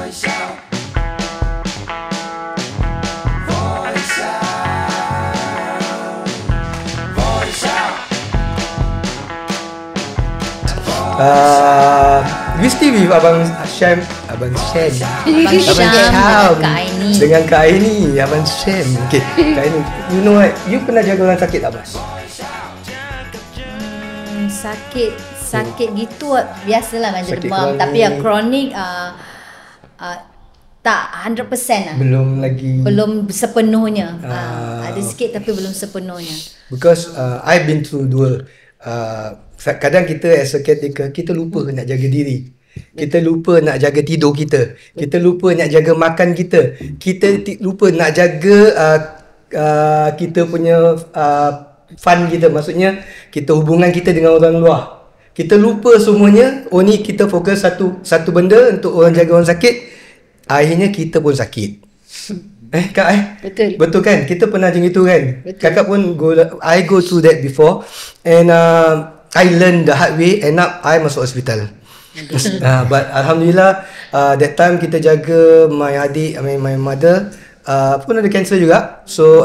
We still with Abang Syam, Abang Syam dengan Kak Aini, Abang Syam. Okay, Kak Aini, you know what? You pernah jaga orang sakit tak, Abang? Sakit gitu biasalah macam demam, tapi yang kronik tak 100% lah. Belum sepenuhnya. Ada sikit tapi belum sepenuhnya. Because I've been through dua. Kadang kita as a caretaker, kita lupa nak jaga diri. Kita lupa nak jaga tidur kita. Kita lupa nak jaga makan kita. Kita lupa nak jaga kita punya fun kita. Maksudnya kita hubungan kita dengan orang luar. Kita lupa semuanya. Ni kita fokus satu benda untuk orang jaga orang sakit. Akhirnya kita pun sakit. Kak Betul kan? Kita pernah macam itu kan? Betul. Kakak pun I go through that before. And I learned the hard way. End up I masuk hospital. But Alhamdulillah, that time kita jaga my adik, my mother pun ada cancer juga. So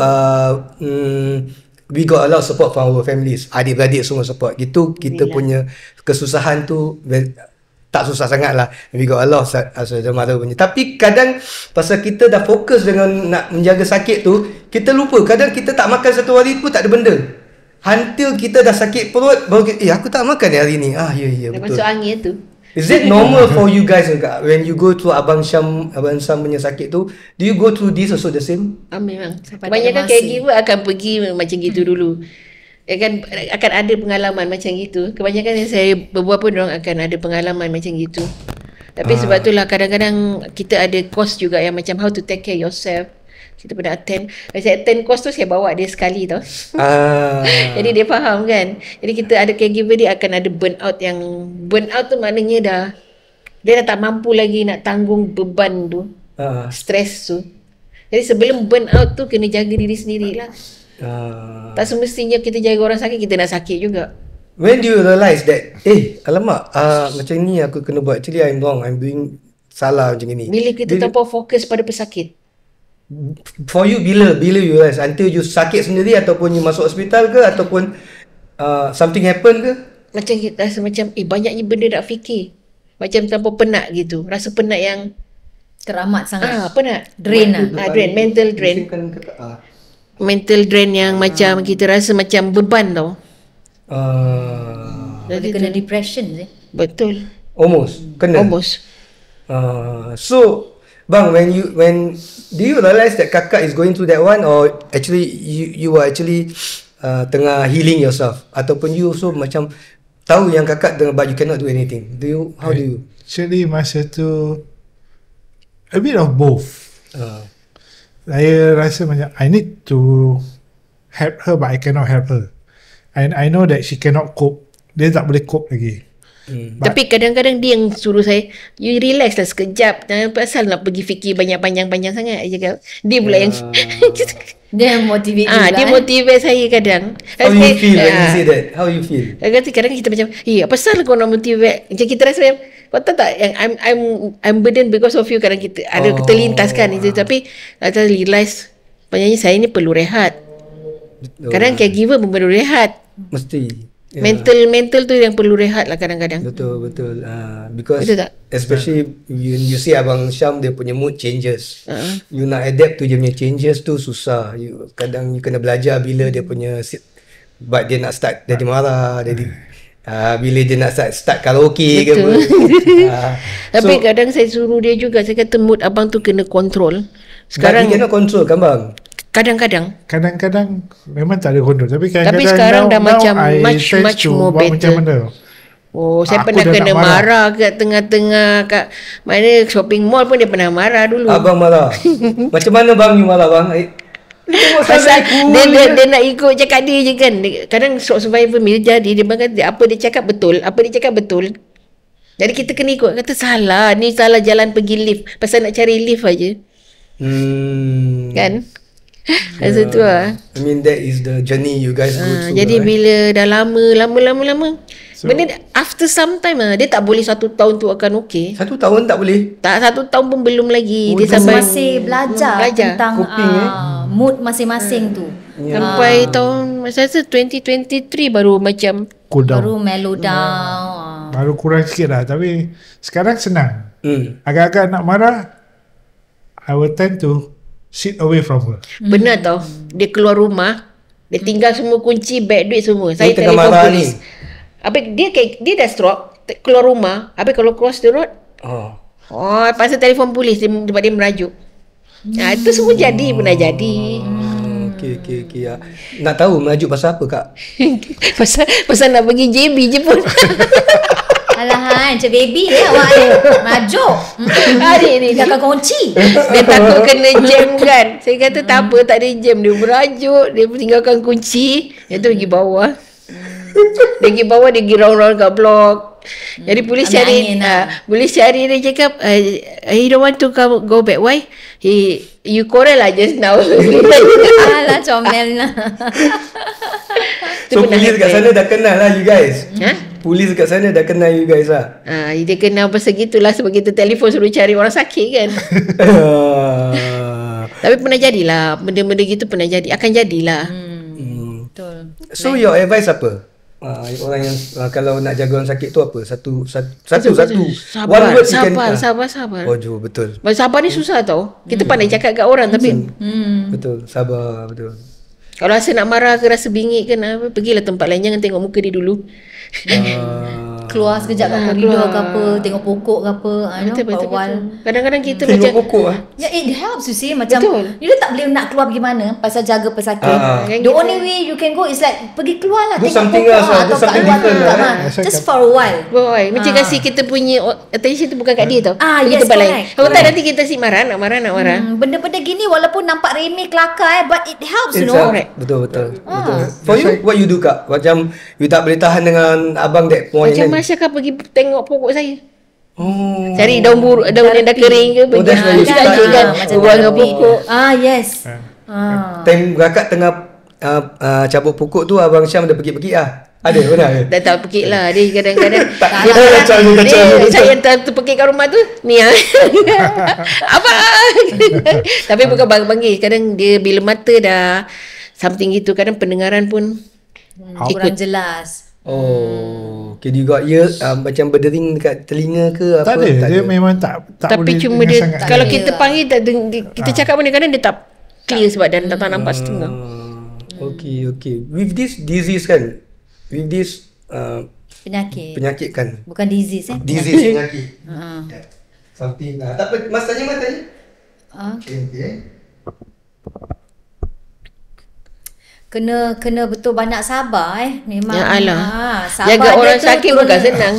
we got a lot of support from our families. Adik-beradik semua support. Gitu kita punya kesusahan tu tak susah sangat lah. We got a lot of mother punya. Tapi kadang pasal kita dah fokus dengan nak menjaga sakit tu, kita lupa. Kadang kita tak makan satu hari pun tak ada benda. Until kita dah sakit perut, baru aku tak makan hari ni. Ya betul. Masuk angin tu. Is it normal for you guys when you go through Abang Syam punya sakit tu? Do you go through this also the same? Memang. Kebanyakan caregiver akan pergi macam gitu dulu. Akan ada pengalaman macam gitu. Kebanyakan yang saya berbual pun orang akan ada pengalaman macam gitu. Tapi sebab itulah kadang-kadang kita ada course juga yang macam how to take care yourself. Kita pernah attend. Saya attend course tu, saya bawa dia sekali tau. Jadi dia faham kan. Jadi kita ada caregiver, dia akan ada burnout. Yang burnout tu maknanya dia dah tak mampu lagi nak tanggung beban tu, stres tu. Jadi sebelum burnout tu kena jaga diri sendirilah. Tak semestinya kita jaga orang sakit kita nak sakit juga. When do you realise that alamak, macam ni aku kena buat, actually I'm wrong, I'm doing salah macam ni? Bila kita terlalu fokus pada pesakit. For you, bila you realize? Until you sakit sendiri, ataupun you masuk hospital ke, ataupun something happen ke? Macam kita rasa macam banyaknya benda nak fikir. Macam terlalu penat gitu. Rasa penat yang teramat sangat. Penat. Drain drain, mental drain. Mental drain yang macam kita rasa macam beban tau. Jadi kena depression sih. Betul. Almost. So Bang, when do you realize that kakak is going through that one, or actually you are actually tengah healing yourself, ataupun you also macam tahu yang kakak tengah, but you cannot do anything? How do you? Actually masa tu a bit of both. Saya rasa macam I need to help her, but I cannot help her. And I know that she cannot cope. Dia tak boleh cope lagi. Tapi kadang-kadang dia yang suruh saya, you relax lah sekejap, jangan pasal nak pergi fikir banyak-banyak sangat. Dia pula yang dia motivate dia motivate saya kadang. How you feel when you say that? How you feel? Kadang kita macam, apa pasal kau nak motivate? Macam kita rasa macam, kau tahu tak yang I'm burdened because of you. Kadang kita ada terlintas kan itu, tapi kita realise sebenarnya saya ni perlu rehat. Kadang caregiver pun perlu rehat. Mesti. Mental tu yang perlu rehat lah kadang-kadang. Betul. Because especially you see Abang Syam, dia punya mood changes. You nak adapt to dia punya changes tu susah. Kadang you kena belajar bila dia punya, but dia nak start jadi marah, jadi bila dia nak start karaoke ke apa. Tapi kadang saya suruh dia juga, saya kata mood abang tu kena kontrol. Sekarang dia kena kontrol kan bang? Kadang-kadang memang tak ada kontrol, tapi kadang-kadang sekarang dah macam much more better. Saya pernah kena marah kat tengah-tengah kat mana shopping mall pun dia pernah marah dulu. Abang marah. Macam mana bang you marah bang? Pasal dia nak ikut cakap dia je kan. Kadang shock survivor bila jadi dia kata apa dia cakap betul. Jadi kita kena ikut. Kata salah, ni salah jalan pergi lift. Pasal nak cari lift aja. Kan? Masa tu lah. I mean that is the journey you guys go through. Jadi bila dah lama Benda after some time dia tak boleh 1 tahun tu akan okey. 1 tahun tak boleh. Tak, 1 tahun pun belum lagi. Dia Dia sampai masih belajar tentang Coping, mood masing-masing tu. sampai tahun saya rasa 2023 baru macam Cool down. Baru mellow down. Baru kurang sikit lah. Tapi sekarang senang. Hmm. Agak-agak nak marah, I will tend to sit away from her. benar tau. Dia keluar rumah, dia tinggal semua kunci, beg, duit semua. Saya tengah telefon marah polis. Habis dia dah stroke, keluar rumah. Habis kalau cross the road, pasal telefon polis sebab dia merajuk. Itu semua jadi, pernah jadi. Okey. Ya. Nak tahu merajuk pasal apa, Kak? pasal nak pergi JB je pun. Alahan, Cik Baby awak majuk. Adik ni Dah kunci. dia takut kena jam kan. Saya kata tak apa, tak ada jam. Dia merajuk, dia tinggalkan kunci. Dia tu pergi bawah. Dia pergi bawah, dia pergi round-round kat blok. Jadi polis Ambil cari angin lah. polis cari, dia cakap he don't want to go back. Why? You quarrel lah just now. Alah, comel lah. So polis kat sana dah kenal lah you guys. Polis kat sana dah kenal you guys lah. Dia kenal pasal gitulah, sebab kita telefon suruh cari orang sakit kan. Tapi pernah jadilah benda-benda gitu, pernah jadi, akan jadilah. Betul. So your advice apa? Orang yang kalau nak jaga orang sakit tu apa? Satu. One word you can. Sabar. Oh, betul. Sabar ni susah tau. Kita pandai cakap kat orang tapi Betul. Sabar, betul. kalau rasa nak marah ke, rasa bingit ke, pergilah tempat lain, jangan tengok muka dia dulu. Keluar sekejap kat koridor ke apa, tengok pokok ke apa, Betul. Kadang-kadang kita Tengok macam pokok Ya, it helps you see. Macam Betul. you tak boleh nak keluar pergi mana pasal jaga pesakit. The only way you can go is like pergi keluar lah, Do tengok something pokok else lah, do atau kat something luar different tempat lah, lah. Just for a while. boy, macam kasih kita punya attention tu bukan kat dia tau. Pergi Yes, tempat lain. correct. Kalau tak nanti kita si marah, nak marah. Benda-benda gini walaupun nampak remeh kelakar but it helps, you It's know. Correct. Betul. For you, what you do, Kak? Macam you tak boleh tahan dengan abang that point Macam kan? Masya kan pergi tengok pokok saya. Oh. Cari daun yang dah kering ke, pergi that's why you sekali start. kan, Macam berbual dengan terapi. pokok. Yes. Time kakak tengah cabut pokok tu, abang Syam dah pergi-pergi lah. Ada pernah ke? Dah tak pekik lah. Dia kadang-kadang Dia kacau. saya yang terpekik kat rumah tu, ni lah. Apa? Tapi bukan panggil. Kadang dia bila mata dah something gitu, kadang pendengaran pun Kurang jelas. Oh, okay, you got ear macam berdering dekat telinga ke apa? Tak ada. Dia memang tak tapi boleh cuma dengan dia sangat. kalau Tak kita ada. panggil kita cakap benda kadang dia tak clear sebab dah tak nampak setengah. Okay. With this disease kan, with this Penyakit. kan, Bukan disease disease penyakit. Something tak apa, Mas tanya. Okay. Kena betul banyak sabar memang. Ya Allah. Sabar Jaga dia orang tu sakit bukan senang.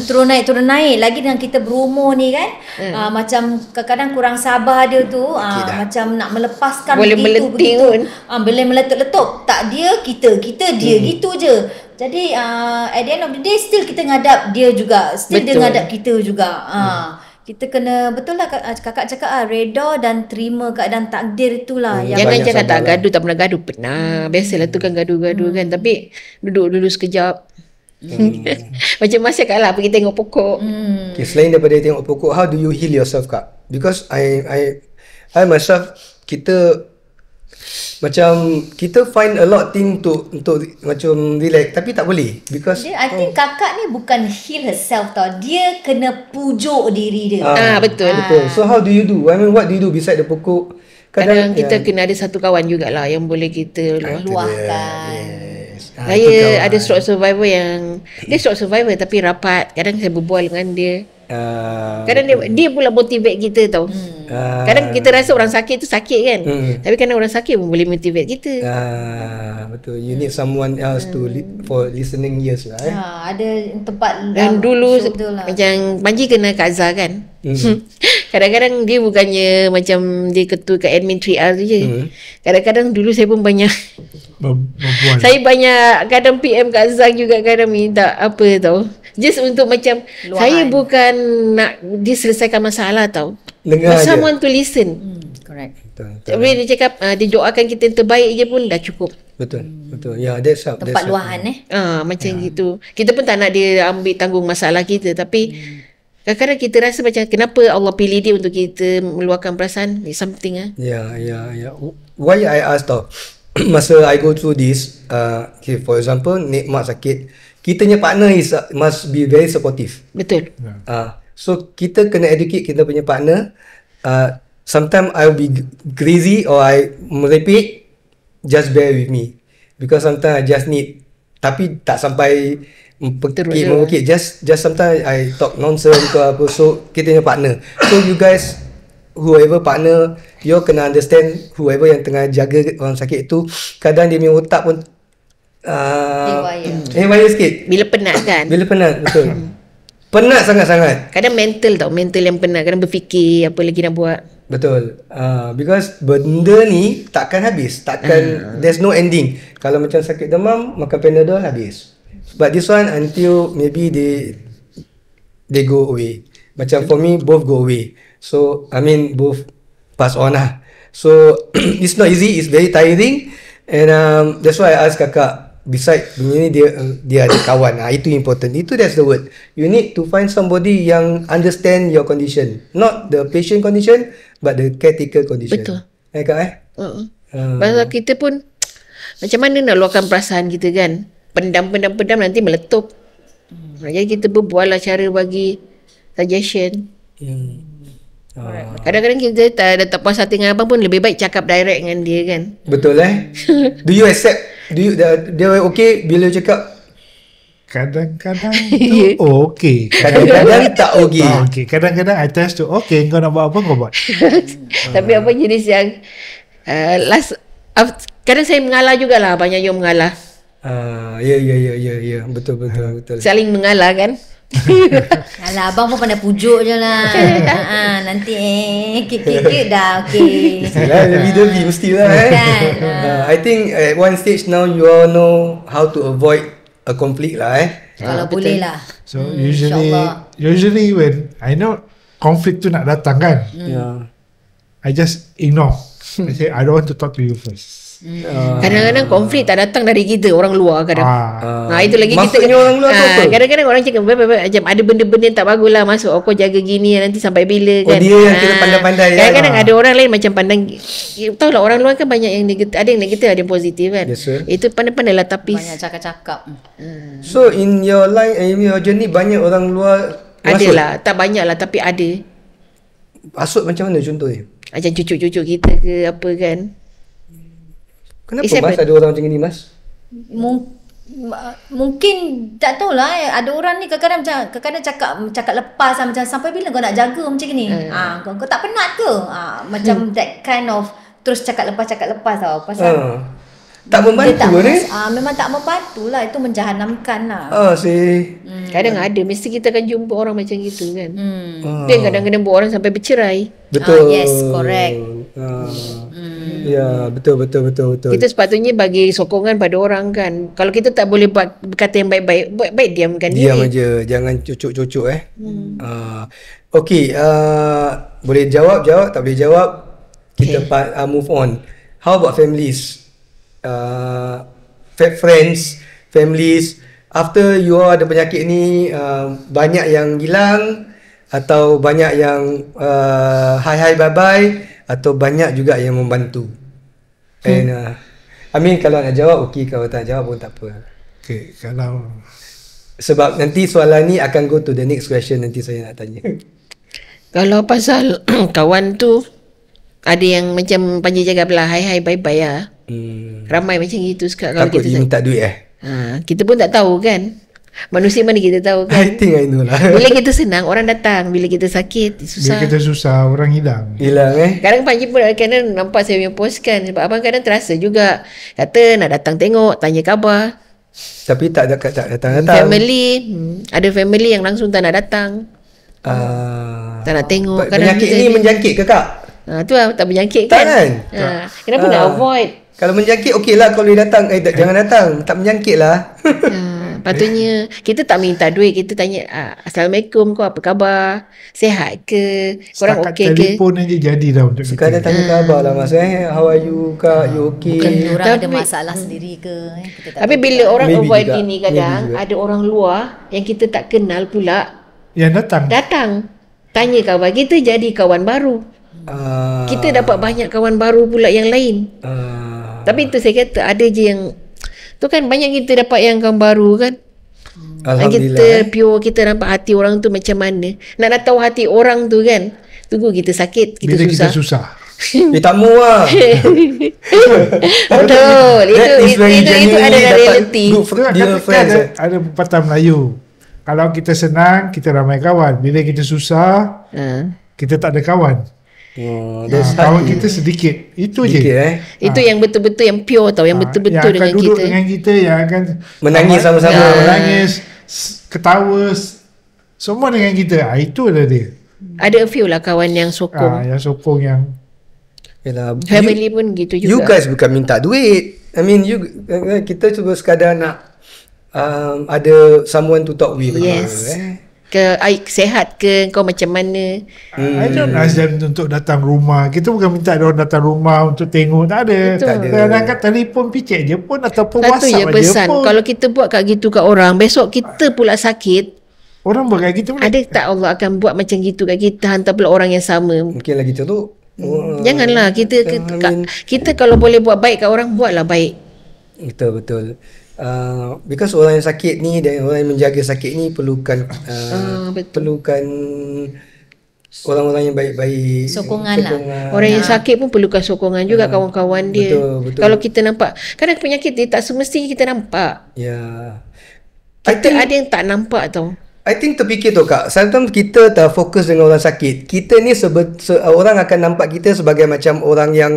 Turun naik lagi dengan kita berumur ni kan. Macam kadang-kadang kurang sabar dia tu macam nak melepaskan Boleh meleting pun. Boleh meletup-letup. Tak dia kita dia gitu je. Jadi at the end of the day still kita ngadap dia juga. Still dia Betul. ngadap kita juga. Kita kena betul lah kakak cakap reda dan terima keadaan takdir itulah yang Jangan banyak cakap tak sabar gaduh, tak pernah gaduh. Pernah. Biasalah tu kan gaduh-gaduh kan. Tapi duduk dulu sekejap. Macam masa Kak lah pergi tengok pokok. Okay, selain daripada tengok pokok, how do you heal yourself, Kak? Because I myself, kita macam kita find a lot thing untuk macam relax, tapi tak boleh because I think kakak ni bukan heal herself tau. Dia kena pujuk diri dia. Betul. So how do you do? I mean, what do you do beside the pokok? Kadang kita kena ada satu kawan jugalah yang boleh kita Luahkan. Saya ada stroke survivor yang dia stroke survivor tapi rapat. Kadang saya berbual dengan dia. Kadang dia pula motivate kita tau. Kadang kita rasa orang sakit tu sakit kan. Tapi kadang orang sakit pun boleh motivate kita. Betul. You need someone else to for listening ears lah. Ada tempat. Dan dulu betul lah. macam Panji kena Kak Zah kan. Kadang-kadang dia bukannya macam dia ketua kat admin 3R tu je. Kadang-kadang dulu saya pun banyak berbual. saya banyak kadang PM Kak Zah juga, kadang minta apa tau. Just untuk macam Luahan. saya bukan nak dia selesaikan masalah tau. Dengar But je. someone to listen. Correct. Betul. Bila dia cakap dia doakan kita yang terbaik je pun dah cukup. Betul. Yeah, that's up. Tempat luahan Macam gitu. Kita pun tak nak dia ambil tanggung masalah kita, tapi kadang-kadang kita rasa macam kenapa Allah pilih dia untuk kita meluahkan perasaan. It's something Yeah. Why I ask tau, masa I go through this, okay, for example, Nek Mak sakit, kitanya partner must be very supportive. Betul. So kita kena educate kita punya partner. Sometimes I'll be crazy or I merepek, just bear with me, because sometimes I just need, tapi tak sampai mengukit. Just sometimes I talk nonsense ke apa. So kita punya partner. So you guys, whoever partner, you kena understand whoever yang tengah jaga orang sakit tu, kadang dia punya otak pun haywire sikit. Bila penat kan. Betul. Penat sangat-sangat. Kadang mental yang penat. Kadang berfikir apa lagi nak buat. Betul. Because benda ni takkan habis. There's no ending. Kalau macam sakit demam, makan Panadol habis. But this one until maybe they go away. Macam for me, both go away. So I mean both pass on lah. So it's not easy. It's very tiring. And that's why I ask kakak, beside ni dia ada kawan. Itu important. That's the word. You need to find somebody yang understand your condition. Not the patient condition, but the caretaker condition. Betul. Kak Pasal kita pun macam mana nak luahkan perasaan kita kan. Pendam nanti meletup. Jadi kita berbual lah cara bagi suggestion. Kadang-kadang kita tak puas hati dengan abang pun lebih baik cakap direct dengan dia kan. Betul Do you accept? Dia okay bila cakap? Kadang-kadang tu okay. Kadang-kadang tak okay. Okay. Kadang-kadang I test tu okay, kau nak buat apa kau buat. Tapi apa jenis yang kadang saya mengalah jugalah. Banyak yang mengalah. Ya. Betul. Saling mengalah kan. Alah, abang pun pandai pujuk je lah. Nanti kek dah okey. Mestilah lebih mestilah I think at one stage now you all know how to avoid a conflict lah Kalau boleh lah. So usually when I know conflict tu nak datang kan, I just ignore. I say I don't want to talk to you first. Kadang-kadang konflik tak datang dari kita, orang luar kadang. Itu lagi maksudnya kita orang luar tu apa? Kadang-kadang orang cakap macam ada benda-benda yang tak bagus lah masuk. Kau jaga gini nanti sampai bila kan. Dia yang kena pandai-pandai. Kadang-kadang ada orang lain macam pandang. Tahu lah orang luar kan banyak yang negatif, ada yang negatif, ada yang positif kan. Yes, sir. Itu pandai-pandai lah tapi Banyak cakap-cakap. So in your line, in your journey, banyak orang luar ada masuk? lah, tak banyak lah tapi ada. Masuk macam mana contohnya? Macam cucuk-cucuk kita ke apa kan. Kenapa Mas ada orang macam ni Mas? Mungkin tak tahulah ada orang ni kadang-kadang cakap lepas lah, macam sampai bila kau nak jaga macam ni. Kau tak penat ke? Macam that kind of terus cakap lepas tau. Pasal tak membantu ni. Memang tak membantu lah. Itu menjahanamkan lah. Kadang ada, mesti kita akan jumpa orang macam gitu kan. Dia kadang-kadang buat orang sampai bercerai. Betul. Yes, correct. Ya, betul. Kita sepatutnya bagi sokongan pada orang kan. Kalau kita tak boleh buat berkata yang baik-baik, baik diamkan diri. Diam aja, jangan cucuk-cucuk Okay, boleh jawab, tak boleh jawab, kita move on. How about families? Friends, families, after you all ada penyakit ni, banyak yang hilang atau banyak yang hi bye bye, atau banyak juga yang membantu. And I mean kalau nak jawab okey, kalau tak jawab pun tak apa. Okay, kalau sebab nanti soalan ni akan go to the next question, nanti saya nak tanya. Kalau pasal kawan tu ada yang macam Panji cakap lah, hi bye bye lah. Ramai macam gitu sekarang. Takut dia minta duit kita pun tak tahu kan. Manusia mana kita tahu kan. I think I know lah. Bila kita senang orang datang, bila kita sakit susah. bila kita susah orang hilang. Kadang Panji pun kadang nampak saya punya post kan, sebab abang kadang terasa juga kata nak datang tengok, tanya khabar, tapi tak datang. Family ada family yang langsung tak nak datang, tak nak tengok. Penyakit ni menjangkit ke Kak? Tu lah, tak berjangkit Tak kan. Kenapa nak avoid? Kalau menjangkit okey lah, kalau boleh datang jangan datang, tak menjangkit lah. Patutnya kita tak minta duit, kita tanya Assalamualaikum, kau apa khabar, sihat ke, korang Setakat okey ke. telefon aja jadi dah untuk Sekadar kita. tanya khabar lah Mas. How are you kak? You okay? Bukan orang ada Tapi- masalah sendiri ke. Kita tak Tapi tahu bila juga. orang Maybe avoid juga. ini kadang Maybe juga. ada orang luar yang kita tak kenal pula Yang datang tanya khabar kita, jadi kawan baru. Kita dapat banyak kawan baru pula yang lain. Tapi itu saya kata ada je yang tu kan, banyak kita dapat yang kawan baru kan. Alhamdulillah. Kita pure, kita nampak hati orang tu macam mana. Nak tahu hati orang tu kan, tunggu kita sakit, kita bila susah. kita susah. tak mau lah. Betul. That is very Itu genuinely adalah dapat reality. good dear friends. Ada pepatah Melayu. Kalau kita senang, kita ramai kawan. Bila kita susah, kita tak ada kawan. That's Kawan kita sedikit. Itu sedikit je. Itu yang betul-betul yang pure tau, yang Yang betul-betul akan dengan duduk kita. dengan kita, yang akan Menangis sama-sama. menangis, ketawa, semua dengan kita. Itu adalah dia. Ada a few lah kawan yang sokong. Yang sokong, yang Yalah, Family pun gitu juga. You guys bukan minta duit. I mean kita cuba sekadar nak ada someone to talk with. Yes. Sehat ke, kau macam mana. I don't ask them untuk datang rumah. Kita bukan minta dia orang datang rumah untuk tengok. Tak ada. Betul. Tak ada. Dan angkat telefon picit je pun, ataupun Satu je WhatsApp aja pesan, pun. kalau kita buat kat gitu kat orang, besok kita pula sakit, Orang buat kayak gitu pun. ada tak Allah akan buat macam gitu kat kita, hantar pula orang yang sama. Mungkin lagi teruk. Janganlah kita kalau boleh buat baik kat orang, buatlah baik. Betul. Because orang yang sakit ni dan orang yang menjaga sakit ni perlukan betul. perlukan orang-orang yang baik-baik. Sokongan lah. Orang yang sakit pun perlukan sokongan juga, kawan-kawan dia. Betul. Kalau kita nampak, kadang penyakit dia tak semestinya kita nampak. Ya. Kita ada yang tak nampak tau. I think terfikir tu kak, sometimes kita tak fokus dengan orang sakit. Kita ni orang akan nampak kita sebagai macam orang yang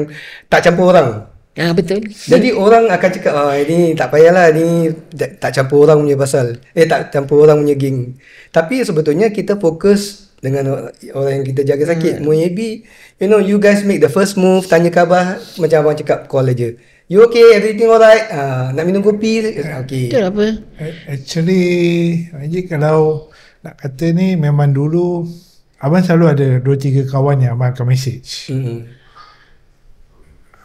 tak campur orang. Betul. Jadi orang akan cakap, ini tak payahlah, ni tak campur orang punya pasal. Tak campur orang punya geng. Tapi sebetulnya kita fokus dengan orang yang kita jaga sakit. Maybe, you guys make the first move, tanya khabar, macam abang cakap, call aja. You okay? Everything alright? Nak minum kopi? Okay. Betul apa? Actually, kalau nak kata ni, memang dulu abang selalu ada 2-3 kawan yang abang akan message.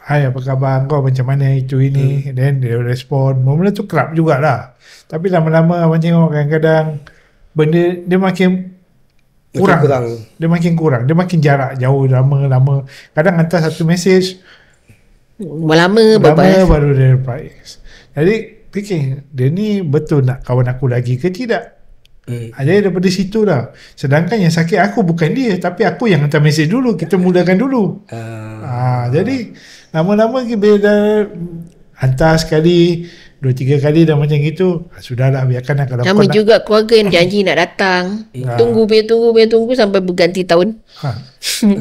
Hai, apa khabar kau, macam mana itu ini. Then dia respon. Mula-mula tu kerap jugalah. Tapi lama-lama abang tengok kadang-kadang benda dia makin kurang. Dia makin kurang. Dia makin jarak jauh, lama-lama. Kadang hantar satu message, lama baru dia reply. Jadi fikir, dia ni betul nak kawan aku lagi ke tidak? Jadi daripada situ lah. Sedangkan yang sakit aku bukan dia, tapi aku yang hantar mesej dulu. Kita mulakan dulu. Jadi lama-lama bila dah hantar sekali, 2-3 kali dah macam gitu, sudahlah, biarkan lah. Kalau sama juga keluarga yang janji nak datang, tunggu sampai berganti tahun.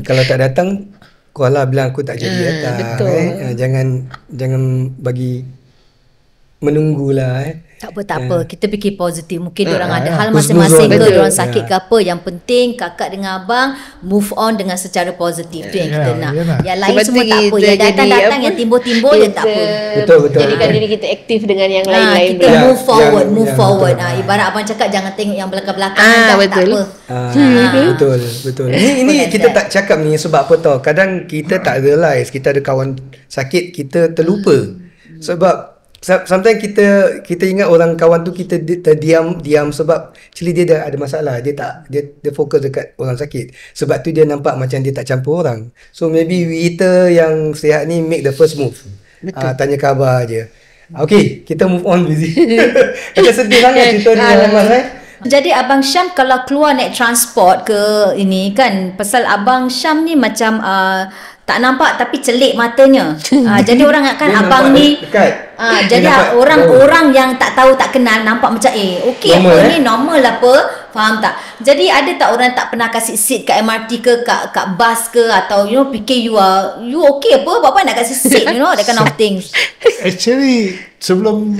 Kalau tak datang, call lah, bilang aku tak jadi datang. Betul. Jangan bagi menunggulah. Tak apa. Kita fikir positif. Mungkin diorang ada hal Husnuzon. masing-masing ke, Betul. diorang sakit ke apa. Yang penting kakak dengan abang move on dengan secara positif. Tu yang kita nak. Yang lain Seperti semua tak apa. kita Yang datang-datang, jadi yang timbul-timbul je tak apa. Betul. Jadikan diri kita aktif dengan yang lain-lain Kita pula. move forward, yang- move yang forward. betul. Ibarat abang cakap, jangan tengok yang belakang-belakang. Tak betul. apa. Betul. Ini kita tak cakap ni sebab apa tau. Kadang kita tak realize kita ada kawan sakit, kita terlupa. Sebab sometimes kita ingat orang kawan tu kita terdiam sebab actually dia dah ada masalah. Dia fokus dekat orang sakit. Sebab tu dia nampak macam dia tak campur orang. So maybe kita yang sihat ni make the first move. Tanya khabar je. Okay, kita move on busy. Macam sedih sangat cerita ni Mas. Jadi Abang Syam kalau keluar naik transport ke ini kan, pasal Abang Syam ni macam tak nampak tapi celik matanya. Jadi orang ingatkan Dia abang nampak ni dekat. jadi Dia nampak orang-orang yang tak tahu, tak kenal nampak macam okey Normal, apa ni normal apa, faham tak? Jadi ada tak orang tak pernah kasih seat kat MRT ke kat bus ke, atau fikir you okey apa, buat apa nak kasih seat, that kind of things. Actually, sebelum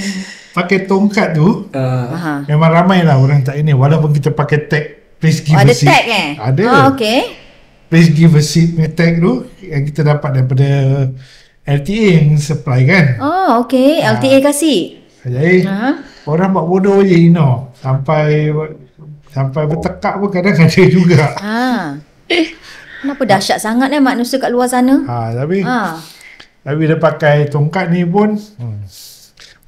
pakai tongkat tu, Aha. memang ramai lah orang tak ini. Walaupun kita pakai tag, please give Ada a seat. tag Ada. okey. Please give a seat punya tag tu yang kita dapat daripada LTA yang supply kan. Okey, LTA kasih. Jadi orang buat bodoh je sampai bertekak pun kadang ada juga. Kenapa dahsyat sangat manusia kat luar sana? Tapi dia pakai tongkat ni pun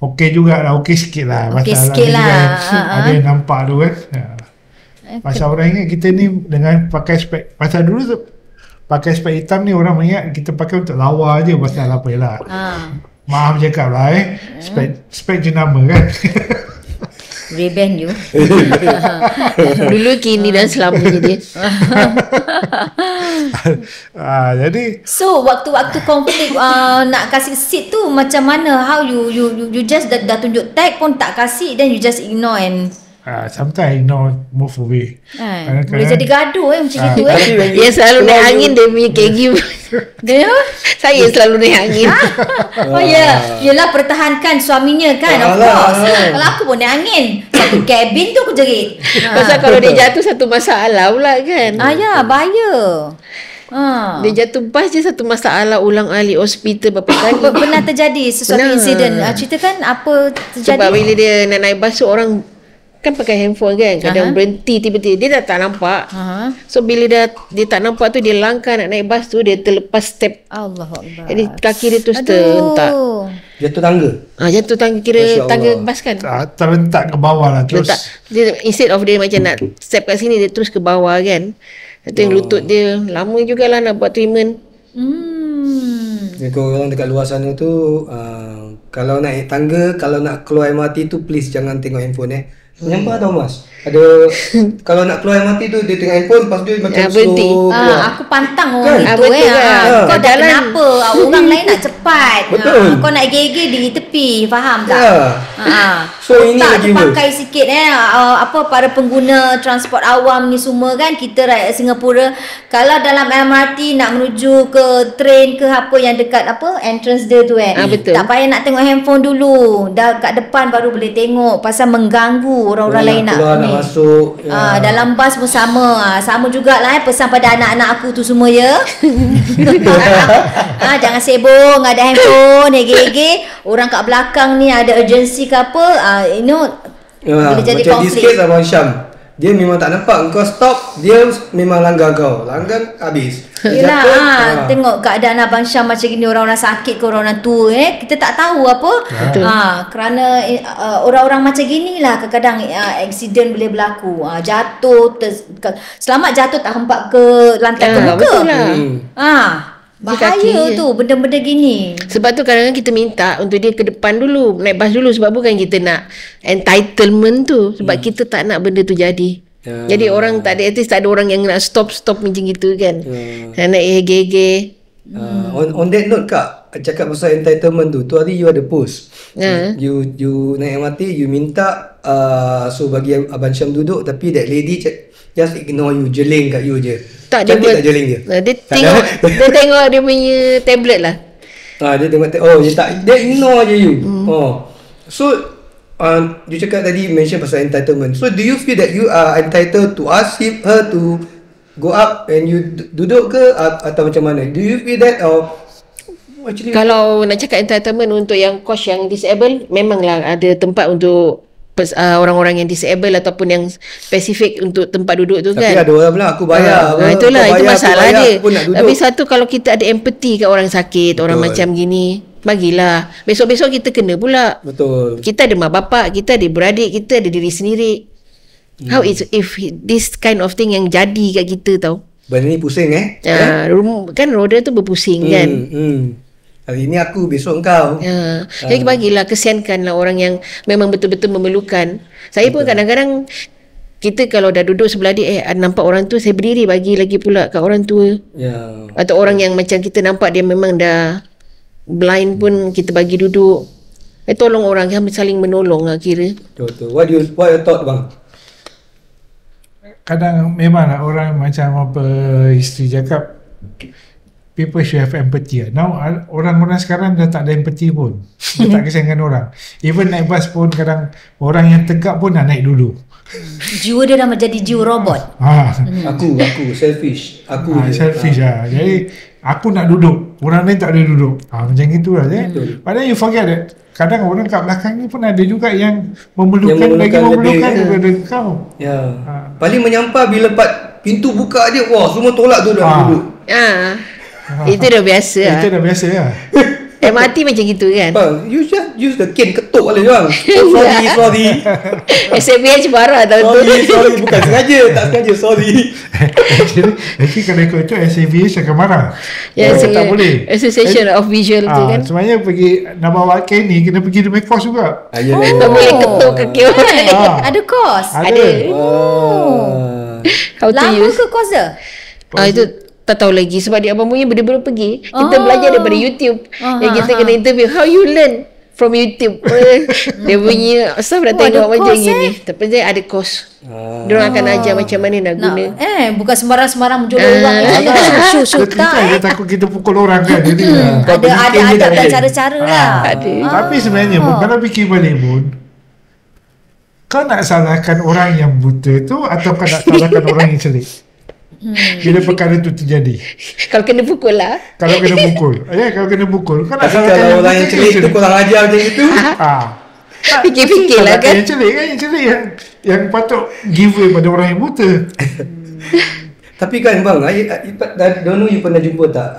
okey jugalah, okey sikit lah. Okey sikit lah. Ada yang nampak tu kan. Pasal orang ingat kita ni dengan pakai spek, pasal dulu tu pakai spek hitam ni orang ingat kita pakai untuk lawa je, pasal apa lah. Maaf cakap lah spek jenama kan. Ray-Ban you. Dulu, kini dan selamanya dia. Jadi so waktu-waktu konflik nak kasih seat tu macam mana? How you just dah tunjuk tag pun tak kasih, then you just ignore and sometimes ignore, move away. Boleh jadi gaduh macam itu Yang selalu naik angin dia punya kegi. Dia Saya selalu naik angin. Yelah pertahankan suaminya kan. Of course. Kalau aku pun naik angin, satu kabin tu aku jerit. Pasal kalau dia jatuh satu masalah pula kan. Bahaya. Dia jatuh bas je satu masalah, ulang alik hospital berapa kali. Pernah terjadi sesuatu insiden. Ceritakan apa terjadi. Sebab bila dia nak naik bas tu, orang kan pakai handphone kan, kadang berhenti tiba-tiba, dia dah tak nampak. So bila dia tak nampak tu, dia langkah nak naik bas tu, dia terlepas step. Allahuakbar. Jadi kaki dia tu terhentak. Jatuh tangga. Jatuh tangga, kira tangga bas kan. Terhentak ke bawah lah terus. Dia, instead of dia macam nak step kat sini, dia terus ke bawah kan. Itu yang lutut dia lama jugalah nak buat treatment. Kalau orang dekat luar sana tu kalau naik tangga, kalau nak keluar MRT tu, please jangan tengok handphone Nampak tau Mas? Ada kalau nak keluar MRT tu, dia tengok handphone, lepas tu dia macam berhenti. Aku pantang orang itu kan? Kau dah kenapa? Orang lain nak cepat. Kau nak gege di tepi, faham tak? So ini tak lagi pakai sikit para pengguna transport awam ni semua kan, kita rakyat Singapura, kalau dalam MRT nak menuju ke train ke apa yang dekat entrance dia tu betul. tak payah nak tengok handphone dulu, dah kat depan baru boleh tengok, pasal mengganggu orang lain nak masuk. Dalam bas pun sama. Sama jugalah pesan pada anak-anak aku tu semua jangan sibuk ada handphone, hege-hege. Orang kat belakang ni ada urgency ke apa, boleh jadi macam konflik. Macam di Abang Syam, dia memang tak nampak kau stop, dia memang langgar kau. Langgar habis. Yelah, tengok keadaan Abang Syam macam gini, orang-orang sakit ke orang-orang tua kita tak tahu apa. Kerana orang-orang macam gini lah kadang-kadang aksiden boleh berlaku. Jatuh, selamat jatuh tak hempak ke lantai ke muka. Betul lah. Bahaya tu benda-benda gini. Sebab tu kadang-kadang kita minta untuk dia ke depan dulu, naik bas dulu, sebab bukan kita nak entitlement tu, sebab kita tak nak benda tu jadi. Jadi orang tak ada, at least tak ada orang yang nak stop macam gitu kan. Nak hege-hege. On that note Kak, cakap pasal entitlement tu hari you ada post. You naik MRT, you minta so bagi Abang Syam duduk, tapi that lady just ignore you, jeling kat you je. Cantik tak jeling dia? Dia tengok dia punya tablet lah. Dia tengok dia ignore je you. So you cakap tadi mention pasal entitlement. So do you feel that you are entitled to ask her to go up and you duduk ke atau macam mana? Do you feel that or actually? Kalau nak cakap entitlement untuk yang coach yang disabled, memanglah ada tempat untuk orang-orang yang disable ataupun yang spesifik untuk tempat duduk tu kan. Tapi ada orang bilang aku bayar. Itulah, itu masalah dia. Tapi Tapi satu, kalau kita ada empathy kat orang sakit, orang macam gini, bagilah. Besok-besok kita kena pula. Betul. Kita ada mak bapak, kita ada beradik, kita ada diri sendiri. How is if this kind of thing yang jadi kat kita tau. Benda ni pusing kan roda tu berpusing kan. Hari ni aku, besok engkau. Jadi bagilah, kesiankanlah orang yang memang betul-betul memerlukan. Saya pun kadang-kadang, kita kalau dah duduk sebelah dia, nampak orang tu, saya berdiri bagi lagi pula kat orang tua. Atau orang yang macam kita nampak dia memang dah blind pun, kita bagi duduk. Tolong orang, saling menolong lah kira. Betul. What your thought bang? Kadang memang orang macam apa isteri cakap, people should have empathy. Now orang-orang sekarang dah tak ada empathy pun. Dia tak kesiankan orang. Even naik bas pun kadang orang yang tegak pun nak naik dulu. Jiwa dia dah menjadi jiwa robot. Aku selfish. Aku selfish lah. Jadi Aku nak duduk, orang lain tak boleh duduk. Macam gitulah. Padahal you forget that kadang orang kat belakang ni pun ada juga yang memerlukan daripada kau. Ya. Paling menyampah bila pintu buka dia, wah semua tolak tu dah duduk. Itu dah biasa lah. Itu dah biasa lah. MRT macam gitu kan. Bang, you just use the cane ketuk boleh bang. Sorry. SMH marah tau tu. Sorry, bukan sengaja, tak sengaja, sorry. Actually kalau ikut itu SAVH akan marah. Tak boleh. Association of Visual tu kan. Sebenarnya pergi nak bawa cane ni kena pergi demi kos juga. Tak boleh ketuk kaki orang. Ada kos? Ada. How to Lama use. ke kos dia? Itu tak tahu lagi sebab dia abang punya baru pergi. Kita belajar daripada YouTube. Yang kita kena interview how you learn from YouTube. Dia punya staff dah tengok macam gini. Tapi dia ada kos. Diorang akan ajar macam mana nak guna. Bukan sembarang-sembarang menjolok orang. Shoot Dia takut kita pukul orang kan. Jadi ada adab dan cara-cara lah. Tapi sebenarnya pun kalau fikir balik pun, kau nak salahkan orang yang buta tu atau kau nak salahkan orang yang celik? Bila perkara tu terjadi, kalau kena pukul lah. Kalau kena pukul kau nak Tapi kalau orang yang celik tu kurang ajar macam itu. Fikir-fikir lah kan. Yang celik yang patut give way pada orang yang buta. Tapi kan bang, I don't know you pernah jumpa tak,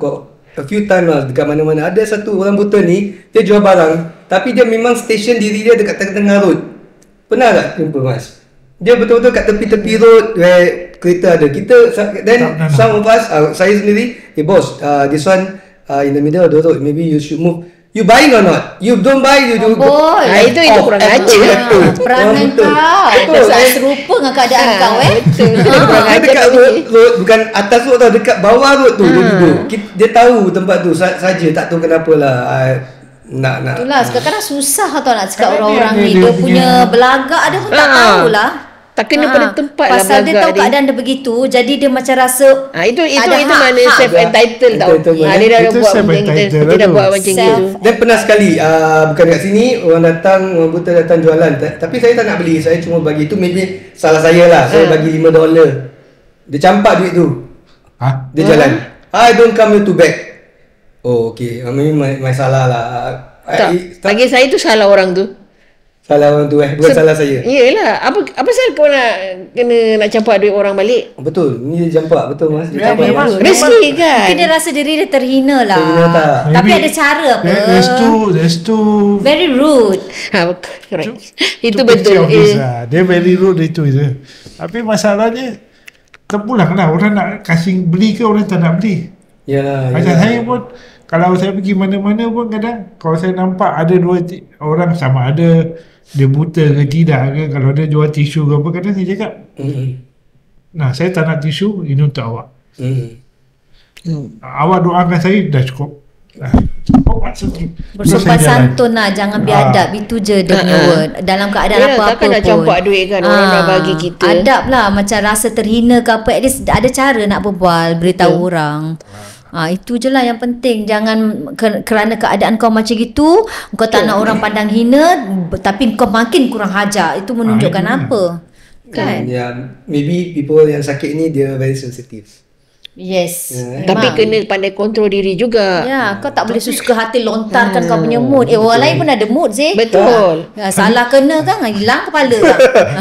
got a few time lah dekat mana-mana ada satu orang buta ni, dia jual barang tapi dia memang station diri dia dekat tengah-tengah road. Pernah tak jumpa mas? Dia betul-betul kat tepi-tepi road where kereta ada. Kita then some of us, saya sendiri, boss, this one in the middle of the road, maybe you should move. You buying or not? You don't buy, you do go. Itu kurang ajar. Perangai kau tak serupa dengan keadaan kau Dia dekat road, bukan atas road tau, dekat bawah road tu dia duduk. Dia tahu tempat tu saja, tak tahu kenapa lah. Nak itulah kadang-kadang susah tau nak cakap orang-orang ni. Dia punya belagak dia pun tak tahulah. Tak kena pada tempat lah pasal dia tahu keadaan dia begitu, jadi dia macam rasa itu mana self entitled tau. Dia dah buat macam gitu. Dia dah buat macam gitu. Dan pernah sekali bukan kat sini, orang buta datang jualan, tapi saya tak nak beli, saya cuma bagi tu, maybe salah saya lah. Saya bagi $5. Dia campak duit tu. Dia jalan. I don't come here to beg. Oh okay, maybe my salah lah. Bagi saya tu salah orang tu. Salah orang tu bukan salah saya. Iyalah, apa pasal kau nak campak duit orang balik? Betul, ni dia campak, betul mas. Dia memang rezeki kan. Mungkin dia rasa diri dia terhina lah. Terhina tak? Tapi ada cara apa? There's two very rude. Correct. Itu betul. Dia very rude itu je. Tapi masalahnya terpulang lah, orang nak kasih beli ke orang tak nak beli. Yalah. Macam saya pun, kalau saya pergi mana-mana pun kadang kalau saya nampak ada dua orang sama ada dia buta ke tidak ke, kalau dia jual tisu ke apa, kadang saya cakap nah saya tak nak tisu, ini untuk awak. Awak doakan saya dah cukup. Bersopan santun lah, jangan biadab. Itu je dia punya word. Dalam keadaan apa-apa takkan nak campak duit kan orang nak bagi kita. Adab lah, macam rasa terhina ke apa, at least ada cara nak berbual, beritahu orang. Itu je lah yang penting. Jangan kerana keadaan kau macam gitu, kau tak nak orang pandang hina, tapi kau makin kurang hajar. Itu menunjukkan apa? Kan? Maybe people yang sakit ni dia very sensitive. Yes. Tapi kena pandai kontrol diri juga. Kau tak boleh suka hati lontarkan kau punya mood. Orang lain pun ada mood sih. Betul. Salah kena kan, hilang kepala lah.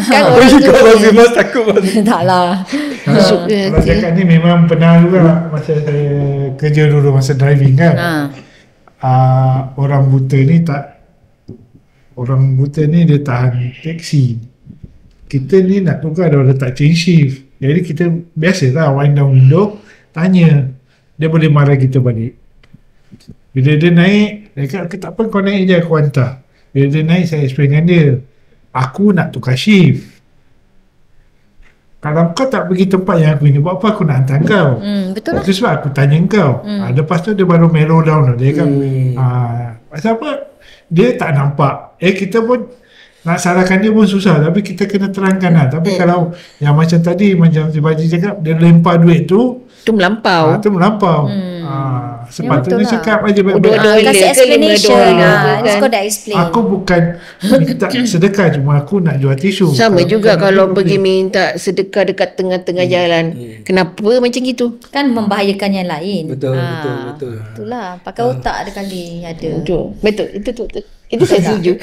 Kan orang tu Mas takut mas. Taklah. Kalau cakap ni memang pernah juga masa saya kerja dulu masa driving kan. Orang buta ni dia tahan taksi. Kita ni nak tukar dia letak change shift. Jadi kita biasalah wind down window, tanya. Dia boleh marah kita balik. Bila dia naik, dia kata tak apa kau naik je aku hantar. Bila dia naik saya explain dengan dia, aku nak tukar shift. Kalau kau tak pergi tempat yang aku ini, buat apa aku nak hantar kau? Betul lah. Itu sebab aku tanya kau. Lepas tu dia baru mellow down. Dia kan, pasal apa? Dia tak nampak. Kita pun nak salahkan dia pun susah. Tapi kita kena terangkan lah. Tapi kalau yang macam tadi, macam si Baji cakap, dia lempar duit tu, tu melampau. Itu melampau. Sepatutnya betul lah. cakap aja baik-baik. $2 Kasih ke explanation. $5 Just kan. kau dah explain. Aku bukan minta sedekah, cuma aku nak jual tisu. Sama juga bukan kalau aku pergi beli. minta sedekah dekat tengah-tengah jalan. Kenapa macam gitu? Kan membahayakan yang lain. Betul, betul. Itulah. Pakai otak ada kali ada. Betul. Itu saya setuju.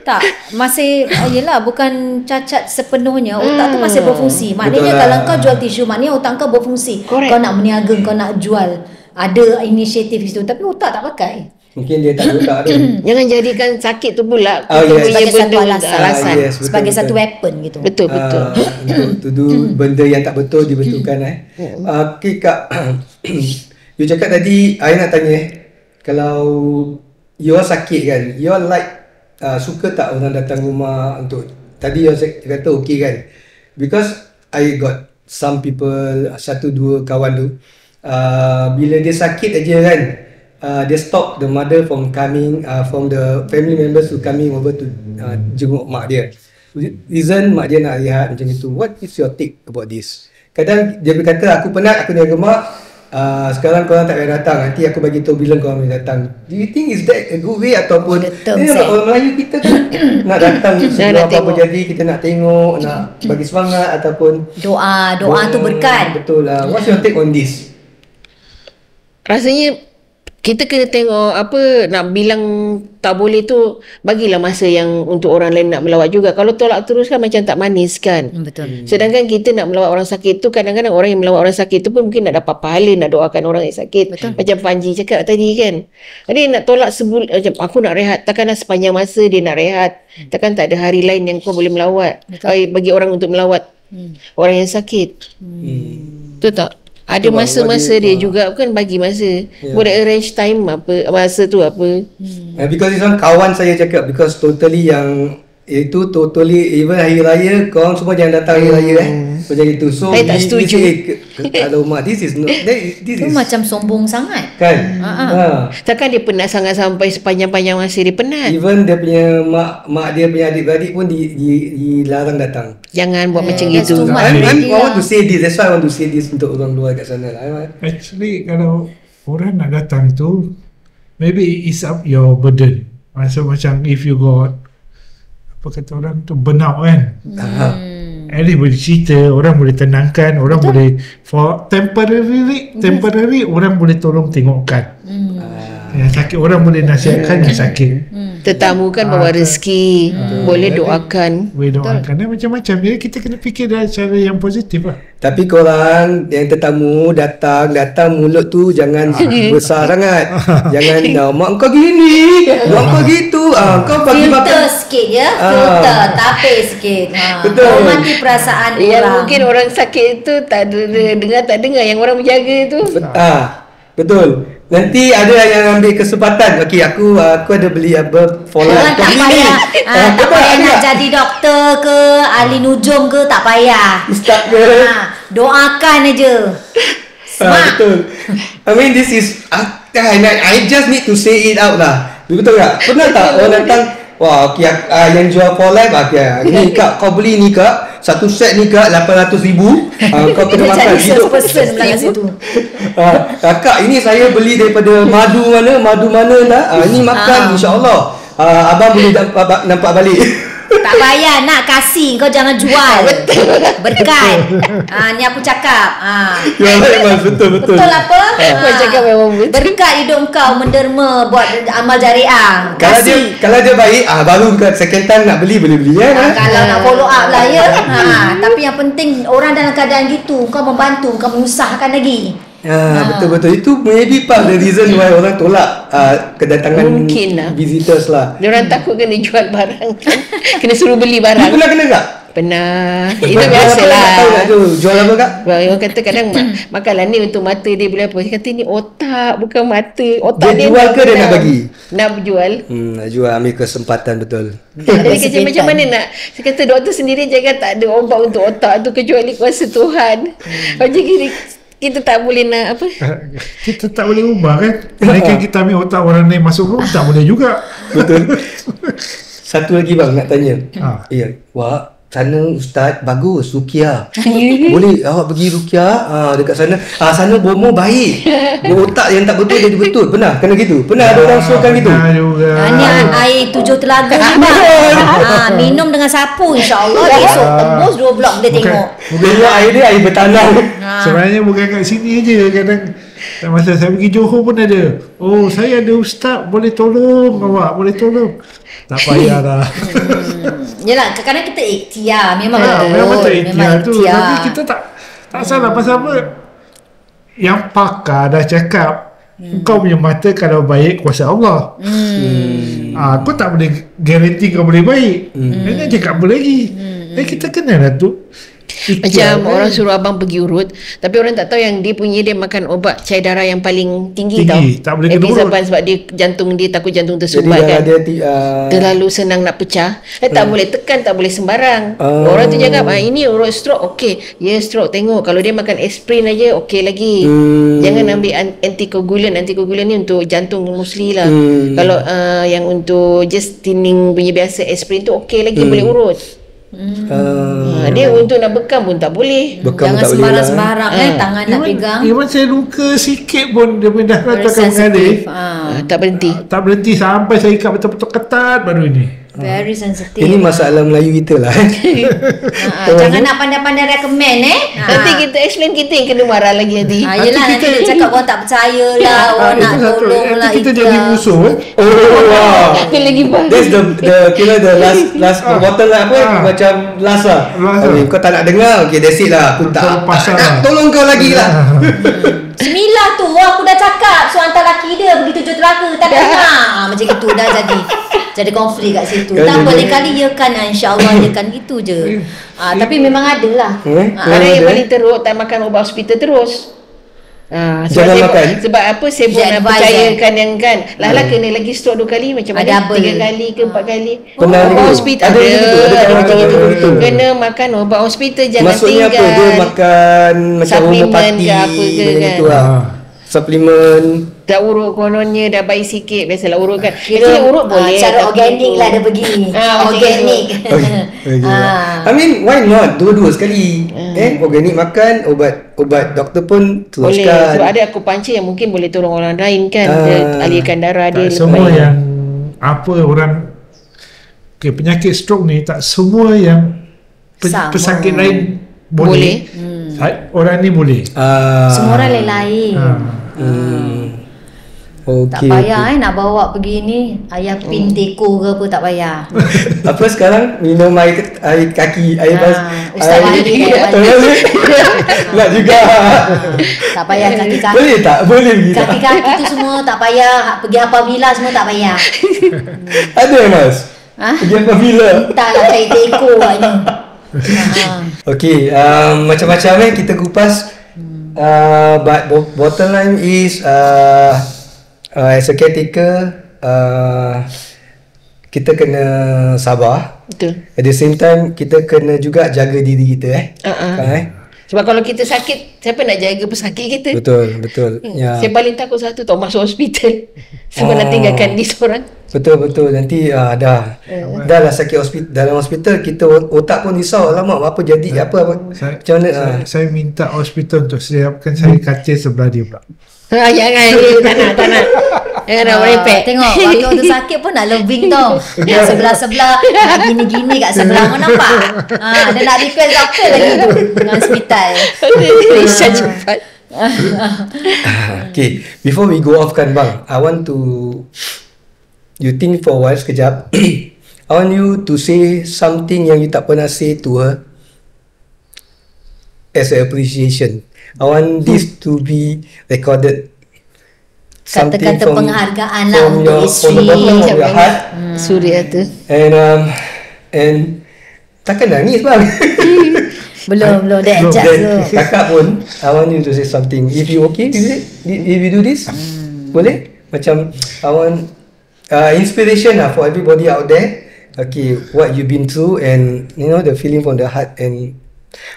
Tak, masih yelah bukan cacat sepenuhnya. Otak tu masih berfungsi. Maknanya Betul lah. kalau kau jual tisu, maknanya otak kau berfungsi. Correct. Kau nak berniaga, kau nak jual, ada inisiatif situ, tapi otak tak pakai. Mungkin dia tak letak tu. Jangan jadikan sakit tu pula Oh, kita yes. punya Sebagai satu benda alasan. alasan. Yes, betul, Sebagai betul. satu weapon gitu. Betul. Untuk to do benda yang tak betul dibetulkan Okay Kak, you cakap tadi, I nak tanya kalau you all sakit kan, you all like suka tak orang datang rumah untuk, tadi you all kata okay kan, because I got some people, 1-2 kawan tu bila dia sakit aja kan, they stop the mother from coming, from the family members to coming over to jenguk mak dia. Reason mak dia nak rehat macam itu. What is your take about this? Kadang dia berkata, aku penat, aku jaga mak, sekarang korang tak payah datang, nanti aku bagi tahu bila korang boleh datang. Do you think is that a good way, ataupun orang Melayu kita kan nak datang sebelum apa-apa jadi, kita nak tengok, nak bagi semangat, ataupun Doa tu berkat. Betul lah. What's your take on this? Rasanya kita kena tengok apa nak bilang tak boleh tu, bagilah masa yang untuk orang lain nak melawat juga. Kalau tolak terus kan macam tak manis kan. Betul. Sedangkan kita nak melawat orang sakit tu, kadang-kadang orang yang melawat orang sakit tu pun mungkin nak dapat pahala, nak doakan orang yang sakit. Betul. Macam Panji cakap tadi kan. Jadi nak tolak macam aku nak rehat, takkanlah sepanjang masa dia nak rehat. Takkan tak ada hari lain yang kau boleh melawat. Bagi orang untuk melawat orang yang sakit. Betul tak? Ada masa-masa dia juga kan, bagi masa. Boleh arrange time apa, masa tu apa. Because this one kawan saya cakap, because totally yang itu totally, even hari raya korang semua jangan datang hari raya macam itu. So Saya tak setuju. Kalau mak, this is not, this Itu is macam sombong sangat. kan. Takkan dia penat sangat sampai sepanjang-panjang masa dia penat. Even dia punya mak dia punya adik-beradik pun dilarang datang. Jangan buat macam that's gitu. too much. I want to say this. That's why I want to say this untuk orang luar kat sana lah. Actually, kalau orang nak datang tu, maybe it's up your burden. Macam if you got, apa kata orang tu, burnout kan. At least boleh cerita, orang boleh tenangkan, orang boleh for temporary orang boleh tolong tengokkan. Yang sakit orang boleh nasihatkan yang sakit. Tetamu kan bawa rezeki, boleh doakan. Boleh doakan dan macam-macam. Jadi kita kena fikir dari cara yang positif lah. Tapi korang yang tetamu datang mulut tu jangan besar sangat. Jangan mak kau gini, mak kau gitu. Kau bagi Filter makan. sikit ya. Filter, tapis sikit. Betul. Hormati perasaan Yang orang. mungkin orang sakit tu tak ada dengar, tak dengar yang orang menjaga tu. Betul. Nanti ada yang ambil kesempatan. Okey, aku ada beli apa follow Orang tak payah tak payah nak jadi doktor ke, ahli nujum ke, tak payah. Ustaz ke. Doakan aja. Smart. Betul. I mean this is I just need to say it out lah. Betul tak? Pernah tak orang datang, wah okey, yang jual for life, ni kak, kau beli ni kak, satu set ni kak 800,000, kau kena makan hidup. Person belakang situ. Kakak, ini saya beli daripada madu mana lah. Ini makan insya-Allah. Abang boleh nampak balik. Tak payah nak kasih, kau jangan jual. Berkat. Ni aku cakap. Ya baik, betul. Betul apa? Kau cakap memang betul. Berkat hidup kau menderma buat amal jariah. Kalau dia baik, baru ke second time nak beli boleh beli ya. Kalau nak follow up lah ya. Tapi yang penting orang dalam keadaan gitu, kau membantu, kau menyusahkan lagi. Betul. Itu maybe part the reason why orang tolak kedatangan Mungkin lah. visitors lah. Diorang takut kena jual barang kan. Kena suruh beli You barang. pernah kena tak? Pernah. Itu Jual biasa apa? lah. Tak tahu nak tu. Jual apa kak? Orang kata kadang makanlah ni untuk mata dia boleh apa. Dia kata ni otak bukan mata. Otak Dia jual ke dia nak bagi? Nak berjual. Nak jual, ambil kesempatan betul. Dia kata macam mana nak. Saya kata doktor sendiri jangan tak ada obat untuk otak tu kecuali kuasa Tuhan. Macam gini kita tak boleh nak apa. Kita tak boleh ubah kan. Mereka kita ambil otak orang lain masuk room, tak boleh juga. Betul. Satu lagi bang nak tanya. Ha. Ya, Wak, sana ustaz bagus ruqyah. Boleh awak pergi ruqyah dekat sana. Sana bomo baik. Otak yang tak betul jadi betul. Pernah kena gitu? Pernah ada orang suruhkan gitu? Pernah juga. Ni air 7 telaga ni bang. Minum dengan sapu insya-Allah esok tembus 2 blok boleh tengok. Dia air dia air bertanam. Sebenarnya bukan kat sini je. Kadang masa saya pergi Johor pun ada. Oh, saya ada ustaz, boleh tolong awak, boleh tolong. Tak payah dah. Yelah, kadang-kadang kita ikhtiar. Memang betul. Memang betul ikhtiar tu. ikhtiar. Tapi kita tak salah. Pasal apa? Yang pakar dah cakap, kau punya mata kalau baik kuasa Allah. Kau tak boleh garanti kau boleh baik. Jangan cakap apa lagi. Kita kenal lah tu. Macam orang suruh abang pergi urut, tapi orang tak tahu yang dia makan obat cair darah yang paling tinggi tau. Tak boleh kena urut. Epizaban, sebab dia takut jantung Jadi tersumbat kan. dia Terlalu senang nak pecah. Tak boleh tekan, tak boleh sembarang. Orang tu cakap ini urut stroke. Okey, ya stroke, tengok kalau dia makan aspirin aja okey lagi. Jangan ambil antikoagulan. Antikoagulan ni untuk jantung mostly lah. Kalau yang untuk just thinning punya biasa aspirin tu okey lagi, boleh urut. Dia untuk nak bekam pun tak boleh. Jangan sembarang-sembarang tangan nak pegang. Even saya luka sikit pun dia punya darah tu akan mengalir. Tak berhenti. Tak berhenti sampai saya ikat betul-betul ketat baru ini. Very sensitive. Ini masalah Melayu kita lah. Jangan nak pandai-pandai recommend Nanti kita explain, kita yang kena marah lagi nanti. Yelah, nanti dia cakap orang tak percaya lah, orang nak tolong lah. Kita jadi musuh. Wow. Dia lagi bang. That's the last bottle lah apa macam last lah. Okay, kau tak nak dengar, okay that's it lah. Aku tak nak tolong kau lagi lah. Bismillah tu, aku dah cakap suruh hantar laki dia pergi 7 telaga, tak dengar. Macam itu dah jadi konflik kat situ. Tak boleh kali ya kan, insya-Allah dia kan gitu je. Tapi memang ada lah. Ada yang paling teruk tak makan ubat hospital terus. Jangan makan. Sebab apa saya pun nak percayakan yang kan lah kena lagi stroke 2 kali, macam mana 3 kali ke 4 kali. Ubat hospital ada kena makan ubat hospital, jangan maksudnya tinggal. Maksudnya apa? Dia makan macam homopati ke apa ke kan. Gitu lah. Suplemen. Dah urut kononnya dah baik sikit. Biasalah urut kan. Actually urut boleh. Cara organik lah dia pergi. Organik. I mean why not dua-dua sekali. Organik makan, ubat doktor pun teruskan. Boleh. Sebab ada akupuncture yang mungkin boleh tolong orang lain kan. Dia alirkan darah dia. Semua yang orang penyakit stroke ni, tak semua yang pesakit lain boleh. Orang ni boleh. Semua orang lain-lain. Tak payah nak bawa pergi ni ayah pin teko ke apa, tak payah. Apa sekarang minum air kaki, air Ustaz balik. Nak juga. Tak payah kaki-kaki. Boleh tak? Boleh pergi tak? Kaki-kaki tu semua tak payah. Pergi apabila semua tak payah. Ada Mas? Pergi apabila? Entahlah cari teko agaknya. Okay, macam-macam kita kupas. But bottom line is as a caretaker, kita kena sabar. Betul. At the same time kita kena juga jaga diri kita Sebab kalau kita sakit, siapa nak jaga pesakit kita? Betul. Ya. Saya paling takut satu tau, masuk hospital. Sebab nak tinggalkan dia seorang. Betul. Nanti dah lah sakit hospital, dalam hospital kita otak pun risau. Alamak, apa jadi apa macam mana? Saya minta hospital untuk siapkan saya katil sebelah dia pula. Jangan, tak nak. Jangan nak merepek. Tengok, waktu tu sakit pun nak loving tau. Yang sebelah-sebelah, nak gini-gini kat sebelah. Kau nampak? Dia nak request apa lagi tu dengan hospital. Risau cepat. Okay, before we go off kan bang, I want to you think for a while sekejap. I want you to say something yang you tak pernah say to her as an appreciation. I want this to be recorded. Kata-kata penghargaan lah untuk isteri. From the bottom of your heart. Suria tu. And takkan nangis bang. Belum dah adjust tu. Kakak pun I want you to say something. If you okay with it, if you do this, boleh? Macam I want inspiration lah for everybody out there. Okay, what you been through and you know the feeling from the heart and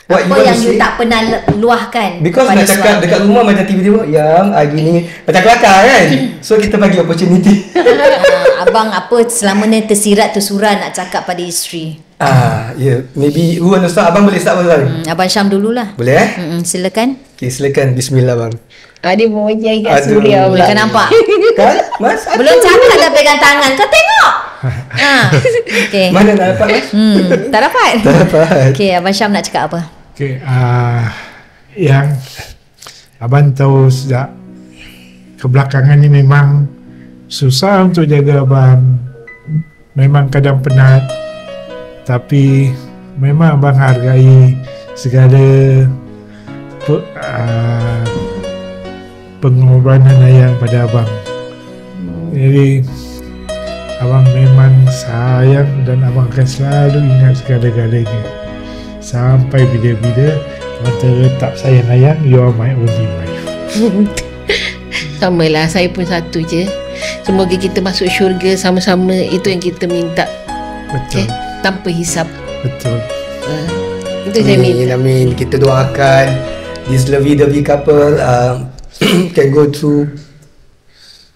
what apa yang you tak pernah luahkan. Because nak cakap dekat rumah macam tiba-tiba yang gini macam kelakar kan. So kita bagi opportunity. Abang apa selama ni tersirat tersurat nak cakap pada isteri? Yeah. Maybe who want to start? Abang boleh start first. Abang Syam dululah. Boleh Silakan. Okay, silakan. Bismillah bang. Dia mau menjai kat Aduh. Suria pula. Kau nampak? Kan? Mas? Belum cakap dah pegang tangan. Kau tengok. Okay. Mana nak dapat mas? Tak dapat. Tak dapat. Okay, Abang Syam nak cakap apa? Okay, yang abang tahu sejak kebelakangan ni memang susah untuk jaga abang. Memang kadang penat, tapi memang abang hargai segala pengorbanan ayah pada abang. Jadi abang memang sayang dan abang akan selalu ingat segala-galanya sampai bila-bila abang tetap sayang ayah. You are my only wife. Sama lah, saya pun satu je. Semoga kita masuk syurga sama-sama. Itu yang kita minta. Betul. Tanpa hisap. Betul. Itu saya minta. Amin. Kita doakan this lovey-dovey couple can go through.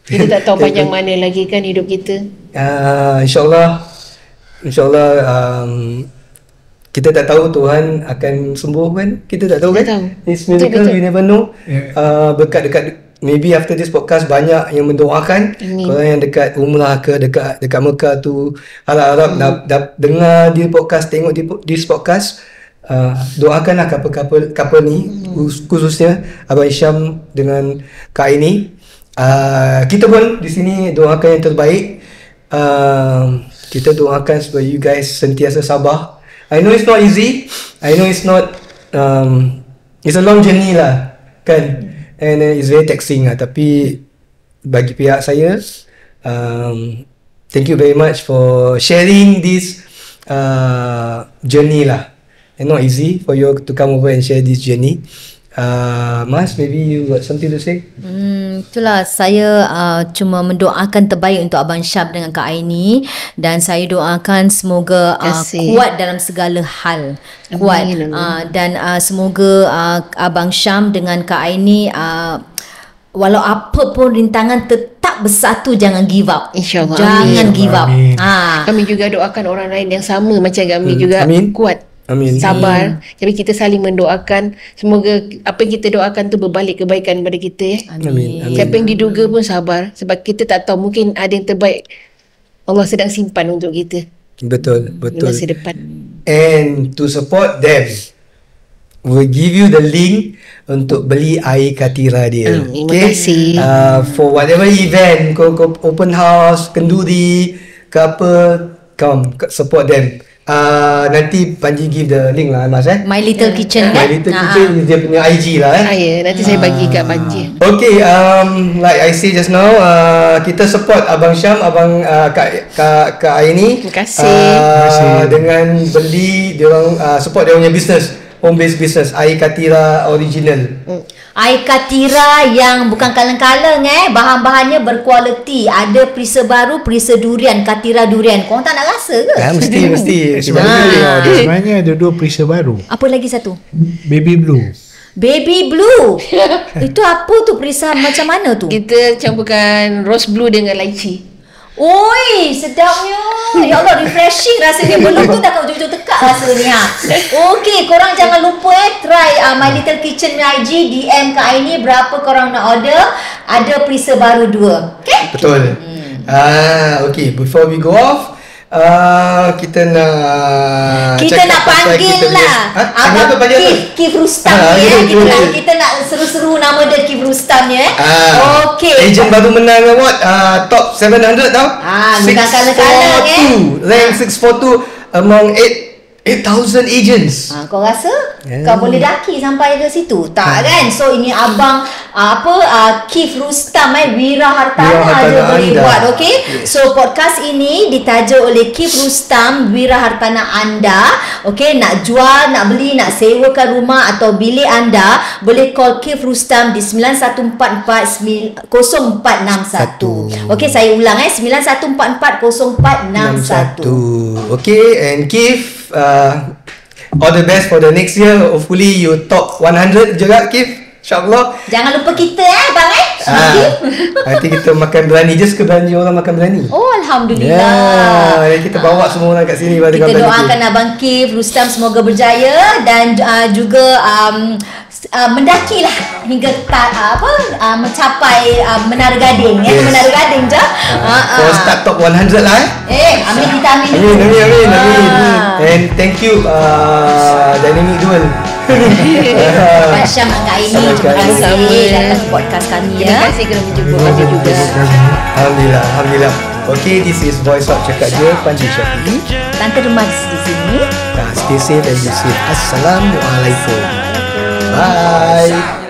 Kita tak tahu panjang mana lagi kan hidup kita. InsyaAllah kita tak tahu Tuhan akan sembuh kan. Kita tak tahu Tak kan. tahu. It's miracle, Betul. you never know. Yeah. Berkat maybe after this podcast banyak yang mendoakan. Amin. Korang yang dekat umrah ke dekat Mekah tu, harap-harap dengar di podcast, tengok di podcast. Doakanlah couple ni, khususnya Abang Syam dengan Kak Aini. Kita pun di sini doakan yang terbaik. Kita doakan supaya you guys sentiasa sabar. I know it's not easy. I know it's not it's a long journey lah kan, and it's very taxing lah. Tapi bagi pihak saya, thank you very much for sharing this journey lah. And not easy for you to come over and share this journey. Mas, maybe you got something to say? Itulah, saya cuma mendoakan terbaik untuk Abang Syam dengan Kak Aini, dan saya doakan semoga kuat dalam segala hal. Kuat. Dan semoga Abang Syam dengan Kak Aini walau apa pun rintangan tetap bersatu, jangan give up. InsyaAllah. Jangan give up. Kami juga doakan orang lain yang sama macam kami juga. Amin. Kuat. Amin. Sabar. Jadi kita saling mendoakan. Semoga apa yang kita doakan tu berbalik kebaikan pada kita ya. Amin. Siapa yang diduga pun sabar. Sebab kita tak tahu, mungkin ada yang terbaik Allah sedang simpan untuk kita Betul. di masa depan. And to support them, we'll give you the link untuk beli air katira dia. Terima kasih. For whatever event, kau open house, kenduri ke apa, come support them. Nanti Panji give the link lah Mas My Little Kitchen My kan? Little Kitchen is dia punya IG lah Ya, nanti saya bagi kat Panji. Okay, like I say just now, kita support Abang Syam, Abang Kak Aini. Terima kasih. Dengan beli diorang, support dia punya business, home based business, air katira original. Air katira yang bukan kaleng-kaleng bahan-bahannya berkualiti. Ada perisa baru, perisa durian, katira durian. Korang tak nak rasa ke? Mesti. Sebenarnya ada 2 perisa baru. Apa lagi satu? Baby blue. Baby blue. Itu apa tu, perisa macam mana tu? Kita campurkan rose blue dengan lychee. Oi, sedapnya. Ya Allah, refreshing rasanya. Belum tu dah kau jujur tekak rasanya. Okey, korang jangan lupa try My Little Kitchen IG, DM Kak Aini berapa korang nak order. Ada perisa baru 2. Okay? Betul. Okay, before we go off, kita nak panggil lah Abang Kif Rustam ni kita nak seru-seru nama dia, Kif Rustam ni Okay, agent baru menang award top 700 tau. Bukan kaleng-kaleng rank 642 among 8,000 agents. Kau rasa kau boleh daki sampai ke situ? Tak kan? So ini abang Kif Rustam Wira Hartana je boleh buat. Okay? So podcast ini ditaja oleh Kif Rustam Wira Hartana anda. Okay, nak jual, nak beli, nak sewakan rumah atau bilik anda, boleh call Kif Rustam di 9144 0461. Okay, saya ulang 9144 0461. Okay, and Kif, all the best for the next year. Hopefully you top 100 juga, Kif. InsyaAllah. Jangan lupa kita bang Nanti kita makan berani. Je suka belanja orang makan berani. Oh Alhamdulillah. Kita bawa semua orang kat sini. Kita doakan Abang Kif, Rustam semoga berjaya dan juga mendakilah hingga mencapai Menara Gading. Menara Gading je. For start top 100 lah. Amin kita amin. Amin. And thank you Dynamic Duel. Syam Angga ini terima kasih datang ke podcast kami ya. Terima kasih kerana menjemput kami juga. Alhamdulillah. Okay, this is Voice Out Cakap Je, Panji Syafiee. Tante Remas di sini. Stay safe and be safe. Assalamualaikum. Bye.